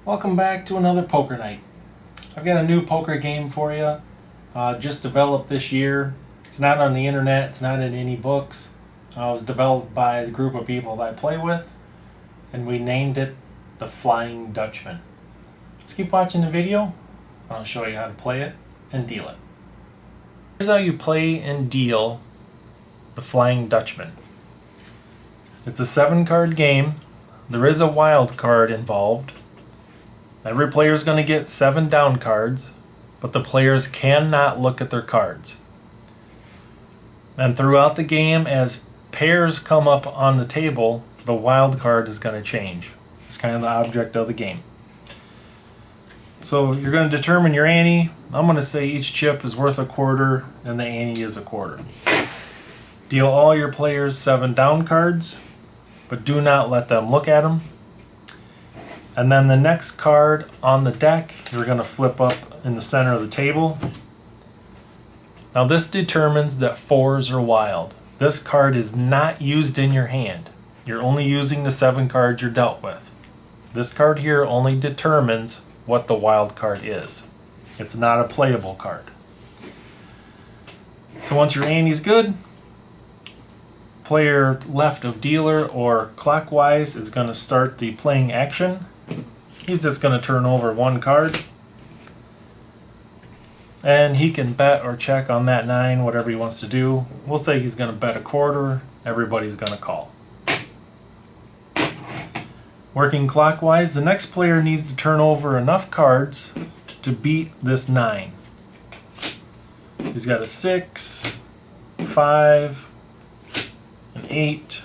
Welcome back to another poker night. I've got a new poker game for you, just developed this year. It's not on the internet, it's not in any books. It was developed by the group of people that I play with, and we named it the Flying Dutchman. Just keep watching the video, I'll show you how to play it and deal it. Here's how you play and deal the Flying Dutchman. It's a 7-card game. There is a wild card involved. Every player is going to get 7 down cards, but the players cannot look at their cards. And throughout the game, as pairs come up on the table, the wild card is going to change. It's kind of the object of the game. So you're going to determine your ante. I'm going to say each chip is worth a quarter and the ante is a quarter. Deal all your players 7 down cards, but do not let them look at them. And then the next card on the deck, you're going to flip up in the center of the table. Now this determines that 4s are wild. This card is not used in your hand. You're only using the 7 cards you're dealt with. This card here only determines what the wild card is. It's not a playable card. So once your ante's good, player left of dealer or clockwise is going to start the playing action. He's just going to turn over 1 card. And he can bet or check on that 9, whatever he wants to do. We'll say he's going to bet a quarter. Everybody's going to call. Working clockwise, the next player needs to turn over enough cards to beat this 9. He's got a 6, 5, an 8,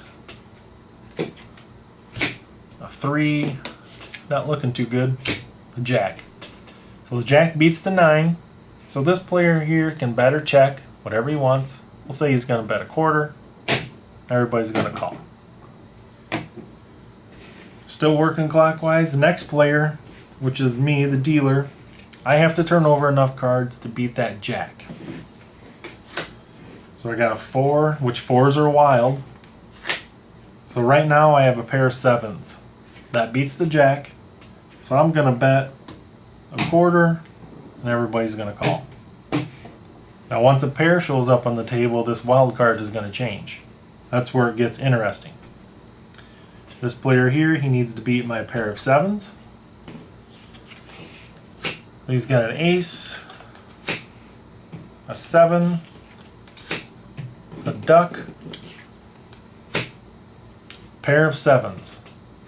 a 3, not looking too good, a jack. So the jack beats the 9. So this player here can bet or check, whatever he wants. We'll say he's going to bet a quarter. Everybody's going to call. Still working clockwise. The next player, which is me, the dealer, I have to turn over enough cards to beat that jack. So I got a 4, which 4s are wild. So right now I have a pair of 7s. That beats the jack. So I'm going to bet a quarter and everybody's going to call. Now once a pair shows up on the table, this wild card is going to change. That's where it gets interesting. This player here, he needs to beat my pair of 7s. He's got an ace, a 7, a duck, pair of 7s.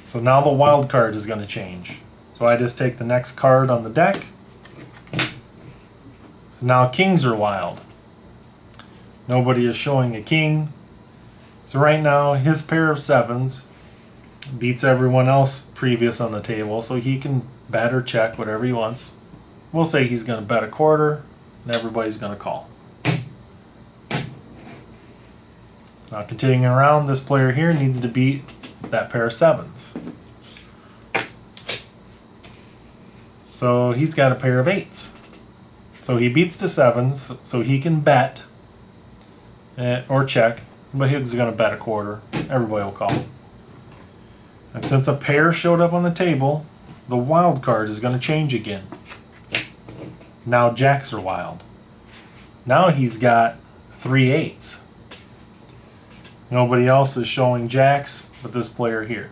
So now the wild card is going to change. So I just take the next card on the deck. So now kings are wild. Nobody is showing a king. So right now his pair of 7s beats everyone else previous on the table, so he can bet or check whatever he wants. We'll say he's going to bet a quarter and everybody's going to call. Now continuing around, this player here needs to beat that pair of 7s. So he's got a pair of 8s. So he beats the 7s, so he can bet or check, but he's going to bet a quarter. Everybody will call. And since a pair showed up on the table, the wild card is going to change again. Now jacks are wild. Now he's got 3 8s. Nobody else is showing jacks but this player here.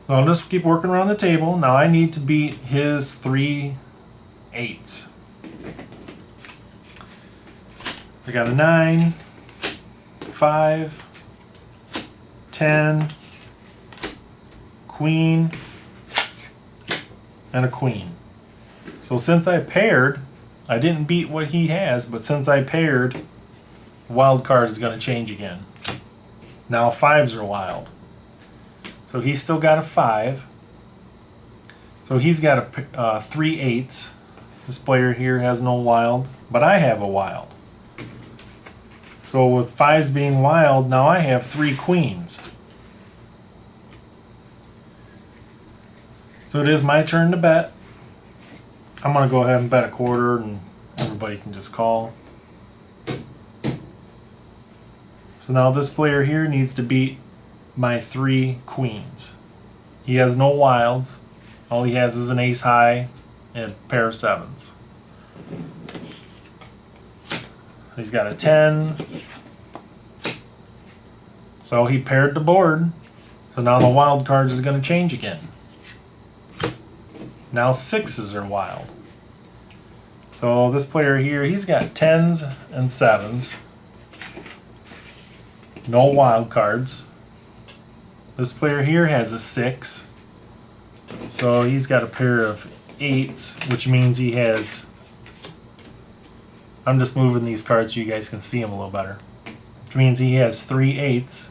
So I'll just keep working around the table. Now I need to beat his 3 8s. I got a 9, 5, 10, queen, and a queen. So since I paired, I didn't beat what he has, but since I paired, the wild card is going to change again. Now 5s are wild. So he's still got a 5. So he's got a 3 8s. This player here has no wild, but I have a wild. So with 5s being wild, now I have 3 queens. So it is my turn to bet. I'm going to go ahead and bet a quarter and everybody can just call. So now this player here needs to beat my 3 queens. He has no wilds. All he has is an ace high and a pair of sevens. He's got a 10. So he paired the board. So now the wild card is going to change again. Now sixes are wild. So this player here, he's got 10s and 7s. No wild cards. This player here has a 6. So he's got a pair of 8s, which means he has... I'm just moving these cards so you guys can see them a little better. Which means he has 3 8s.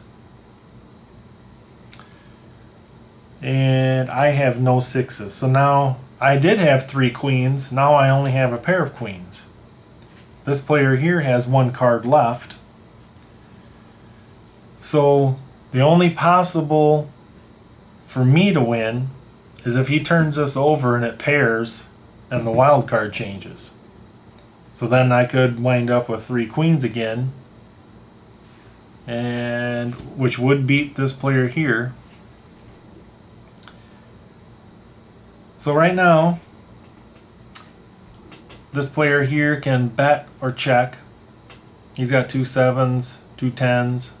And I have no 6s. So now I did have 3 queens. Now I only have a pair of queens. This player here has 1 card left. So the only possible for me to win is if he turns this over and it pairs and the wild card changes. So then I could wind up with 3 queens again, and which would beat this player here. So right now, this player here can bet or check. He's got 2 7s, 2 10s.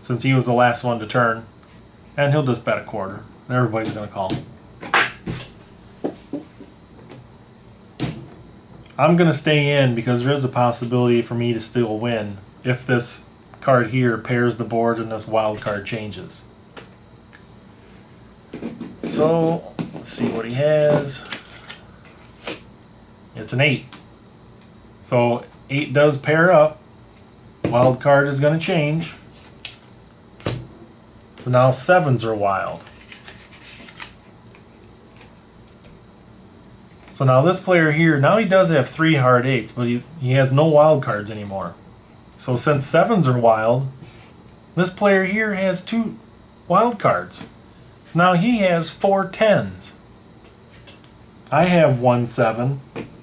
Since he was the last one to turn. And he'll just bet a quarter. Everybody's going to call. I'm going to stay in because there is a possibility for me to still win if this card here pairs the board and this wild card changes. So, let's see what he has. It's an 8. So, 8 does pair up. Wild card is going to change. So now 7s are wild. So now this player here, now he does have 3 hard 8s, but he has no wild cards anymore. So since 7s are wild, this player here has 2 wild cards. So now he has 4 10s. I have 1 7,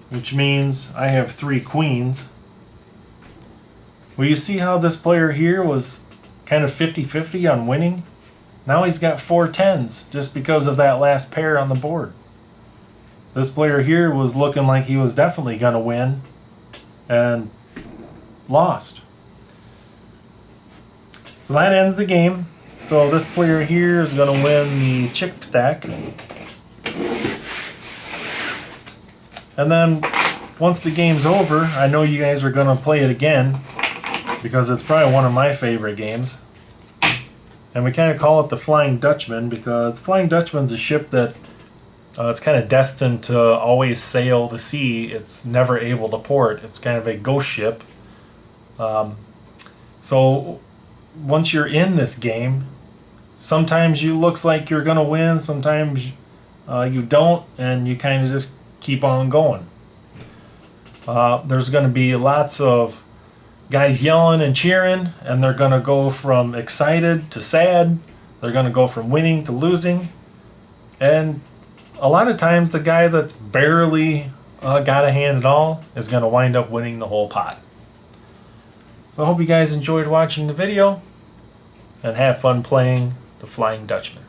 which means I have 3 queens. Well, you see how this player here was kind of 50-50 on winning? Now he's got 4 10s just because of that last pair on the board. This player here was looking like he was definitely going to win and lost. So that ends the game. So this player here is going to win the chip stack. And then once the game's over, I know you guys are going to play it again because it's probably one of my favorite games. And we kind of call it the Flying Dutchman because the Flying Dutchman's a ship that it's kind of destined to always sail to sea. It's never able to port. It's kind of a ghost ship. So once you're in this game, sometimes you looks like you're going to win, sometimes you don't, and you kind of just keep on going. There's going to be lots of guys yelling and cheering, and they're going to go from excited to sad. They're going to go from winning to losing. And a lot of times the guy that's barely got a hand at all is going to wind up winning the whole pot. So I hope you guys enjoyed watching the video and have fun playing the Flying Dutchman.